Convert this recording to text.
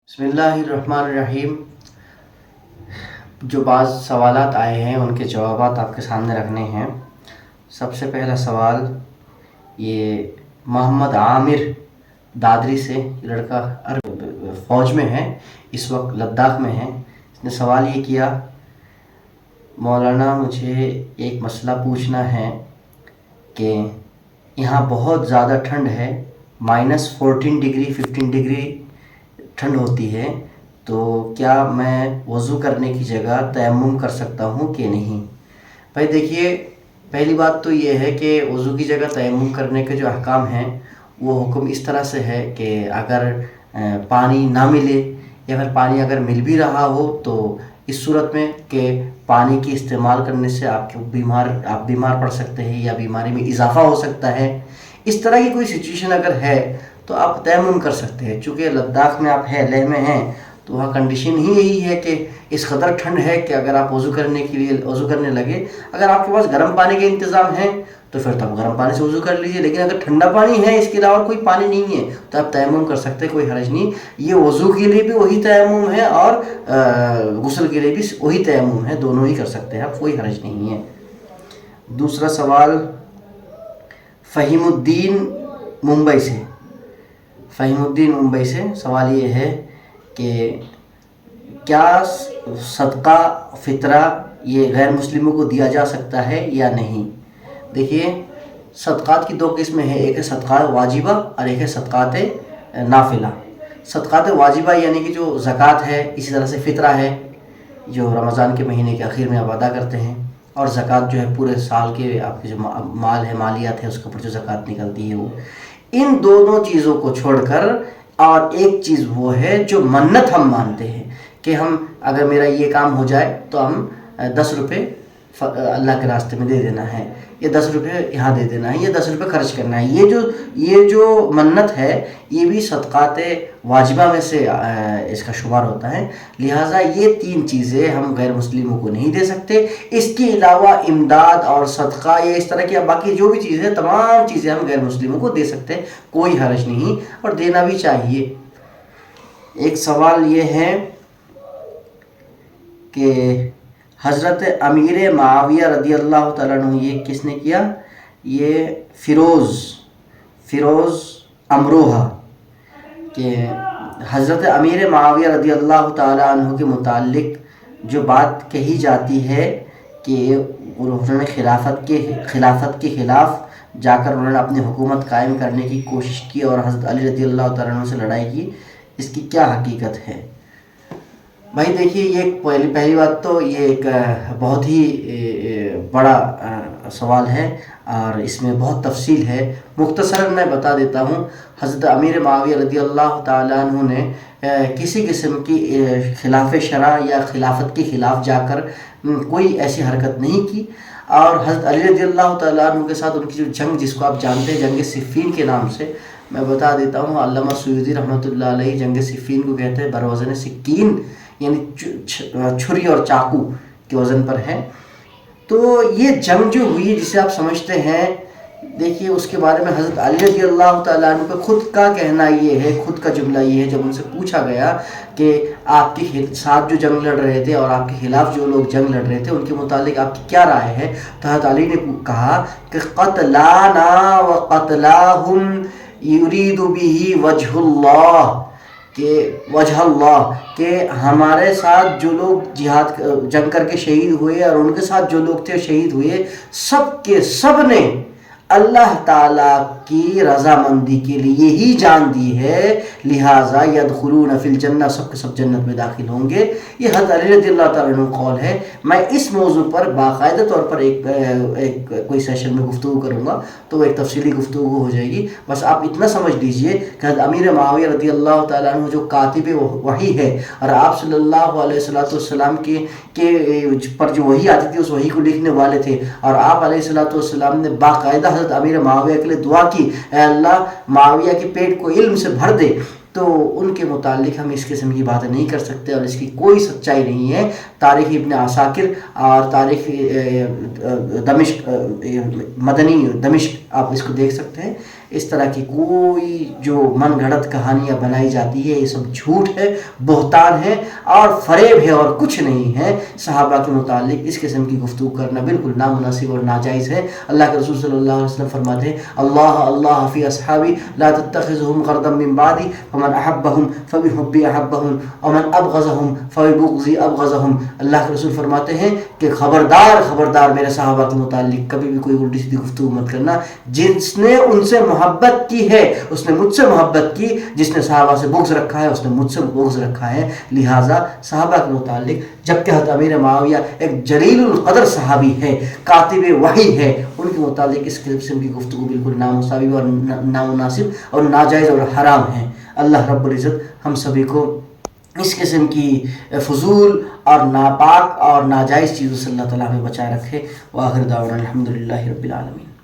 بسم اللہ الرحمن الرحیم۔ جو بعض سوالات آئے ہیں ان کے جوابات آپ کے سامنے رکھنے ہیں۔ سب سے پہلا سوال یہ محمد عامر دادری سے، یہ لڑکا فوج میں ہے، اس وقت لداخ میں ہے۔ اس نے سوال یہ کیا، مولانا مجھے ایک مسئلہ پوچھنا ہے کہ یہاں بہت زیادہ ٹھنڈ ہے، -14 ڈگری 15 ڈگری ٹھنڈ ہوتی ہے، تو کیا میں وضو کرنے کی جگہ تیمم کر سکتا ہوں کہ نہیں؟ بھائی دیکھیے، پہلی بات تو یہ ہے کہ وضو کی جگہ تیمم کرنے کے جو احکام ہیں وہ حکم اس طرح سے ہے کہ اگر پانی نہ ملے یا پھر پانی اگر مل بھی رہا ہو تو اس صورت میں کہ پانی کی استعمال کرنے سے آپ بیمار پڑ سکتے ہیں یا بیماری میں اضافہ ہو سکتا ہے، اس طرح کی کوئی سچویشن اگر ہے تو آپ تیمم کر سکتے ہیں۔ چونکہ لداخ میں آپ لیہ میں ہیں تو وہاں کنڈیشن ہی یہی ہے کہ اس قدر ٹھنڈ ہے کہ اگر آپ وضو کرنے لگے، اگر آپ کے پاس گرم پانی کے انتظام ہے تو پھر تب گرم پانی سے وضو کر لیجئے، لیکن اگر ٹھنڈا پانی ہے، اس کے علاوہ کوئی پانی نہیں ہے، تو آپ تیمم کر سکتے ہیں، کوئی حرج نہیں۔ یہ وضو کے لیے بھی وہی تیمم ہے اور غسل کے لیے بھی وہی تیمم ہے، دونوں ہی کر سکتے ہیں آپ، کوئی حرج نہیں ہے۔ دوسرا سوال فہیم الدین ممبئی سے سوال یہ ہے کہ کیا صدقہ فطرہ یہ غیر مسلموں کو دیا جا سکتا ہے یا نہیں؟ دیکھیے، صدقات کی دو قسمیں ہیں، ایک ہے صدقات واجبہ اور ایک ہے صدقات نافلہ۔ صدقات واجبہ یعنی کہ جو زکوٰۃ ہے، اسی طرح سے فطرہ ہے جو رمضان کے مہینے کے آخر میں آپ ادا کرتے ہیں، اور زکوٰۃ جو ہے پورے سال کے آپ کے جو مال ہے، مالیات ہے، اس کے اوپر جو زکوٰۃ نکلتی ہے وہ۔ ان دونوں چیزوں کو چھوڑ کر اور ایک چیز وہ ہے جو منت ہم مانتے ہیں کہ ہم اگر میرا یہ کام ہو جائے تو ہم 10 روپے اللہ کے راستے میں دے دینا ہے، یہ 10 روپے یہاں دے دینا ہے، یہ 10 روپے خرچ کرنا ہے۔ یہ جو منت ہے یہ بھی صدقات واجبہ میں سے اس کا شمار ہوتا ہے، لہٰذا یہ 3 چیزیں ہم غیر مسلموں کو نہیں دے سکتے۔ اس کے علاوہ امداد اور صدقہ، یہ اس طرح کی باقی جو بھی چیزیں، تمام چیزیں ہم غیر مسلموں کو دے سکتے ہیں، کوئی حرج نہیں، اور دینا بھی چاہیے۔ ایک سوال یہ ہے کہ حضرت امیر معاویہ رضی اللہ تعالیٰ عنہ، یہ کس نے کیا؟ یہ فیروز امروہہ، کہ حضرت امیر معاویہ رضی اللہ تعالیٰ عنہ کے متعلق جو بات کہی جاتی ہے کہ انہوں نے خلافت کے خلاف جا کر انہوں نے اپنی حکومت قائم کرنے کی کوشش کی اور حضرت علی رضی اللہ تعالیٰ عنہ سے لڑائی کی، اس کی کیا حقیقت ہے؟ بھائی دیکھیے، یہ پہلی بات تو یہ ایک بہت ہی بڑا سوال ہے اور اس میں بہت تفصیل ہے، مختصراً میں بتا دیتا ہوں۔ حضرت امیر معاویہ رضی اللہ تعالیٰ عنہ نے کسی قسم کی خلاف شرع یا خلافت کے خلاف جا کر کوئی ایسی حرکت نہیں کی، اور حضرت علی رضی اللہ تعالیٰ عنہ کے ساتھ ان کی جو جنگ، جس کو آپ جانتے ہیں جنگ صفین کے نام سے، میں بتا دیتا ہوں، علامہ سیوطی رحمۃ اللہ علیہ جنگ صفین کو کہتے ہیں بروزن سکین، یعنی چھری اور چاقو کے وزن پر ہے۔ تو یہ جنگ جو ہوئی جسے آپ سمجھتے ہیں، دیکھیے اس کے بارے میں حضرت علی رضی اللہ تعالیٰ عنہ کا خود کا کہنا یہ ہے، خود کا جملہ یہ ہے، جب ان سے پوچھا گیا کہ آپ کے ساتھ جو جنگ لڑ رہے تھے اور آپ کے خلاف جو لوگ جنگ لڑ رہے تھے ان کے متعلق آپ کی کیا رائے ہے، تو حضرت علی نے کہا کہ قتلانا و قتلاہم یرید بہ وجہ اللہ، کہ ہمارے ساتھ جو لوگ جنگ کر کے شہید ہوئے اور ان کے ساتھ جو لوگ تھے شہید ہوئے، سب کے سب نے اللہ تعالیٰ کی رضامندی کے لیے ہی جان دی ہے، لہٰذا یدخلون فی الجنہ، سب کے سب جنت میں داخل ہوں گے۔ یہ حضرت علی رضی اللہ تعالیٰ عنہ قول ہے۔ میں اس موضوع پر باقاعدہ طور پر ایک کوئی سیشن میں گفتگو کروں گا تو وہ ایک تفصیلی گفتگو ہو جائے گی، بس آپ اتنا سمجھ لیجئے کہ حضرت امیر معاویہ رضی اللہ تعالیٰ عنہ جو کاتب وحی ہے اور آپ صلی اللہ علیہ وسلم کے پر جو وحی آتی تھی اس وحی کو لکھنے والے تھے، اور آپ علیہ السلام نے باقاعدہ حضرت امیر معاویہ کے لیے دعا کی، اے اللہ معاویہ کے پیٹ کو علم سے بھر دے، تو ان کے متعلق ہم اس قسم کی باتیں نہیں کر سکتے اور اس کی کوئی سچائی نہیں ہے۔ تاریخ ابن عساکر اور تاریخ دمشق، مدنی دمشق، آپ اس کو دیکھ سکتے ہیں، اس طرح کی کوئی جو من گھڑت کہانیاں بنائی جاتی ہے یہ سب جھوٹ ہے، بہتان ہے اور فریب ہے اور کچھ نہیں ہے۔ صحابہ کے متعلق اس قسم کی گفتگو کرنا بالکل نامناسب اور ناجائز ہے۔ اللہ کے رسول صلی اللہ علیہ وسلم فرماتے ہیں اللہ اللہ فی اصحابی لا تتخذهم غرضا من بعدی فمن احبهم فبحبی احبهم ومن ابغضهم فببغضی ابغضهم۔ اللہ کے رسول فرماتے ہیں کہ خبردار میرے صحابہ کے متعلق کبھی بھی کوئی الٹی سیدھی گفتگو مت کرنا۔ جس نے ان سے محبت کی ہے اس نے مجھ سے محبت کی، جس نے صحابہ سے بغض رکھا ہے اس نے مجھ سے بغض رکھا ہے۔ لہٰذا صحابہ کے متعلق جبکہ حضرت امیر معاویہ ایک جلیل القدر صحابی ہے، کاتب وحی ہے، ان کے متعلق اس قسم کی گفتگو بالکل نامساوی اور نامناسب اور ناجائز اور حرام ہے۔ اللہ رب العزت ہم سبھی کو اس قسم کی فضول اور ناپاک اور ناجائز چیزوں سے اللہ تعالیٰ ہمیں بچائے رکھے۔ وآخر دعوانا الحمدللہ رب العالمین۔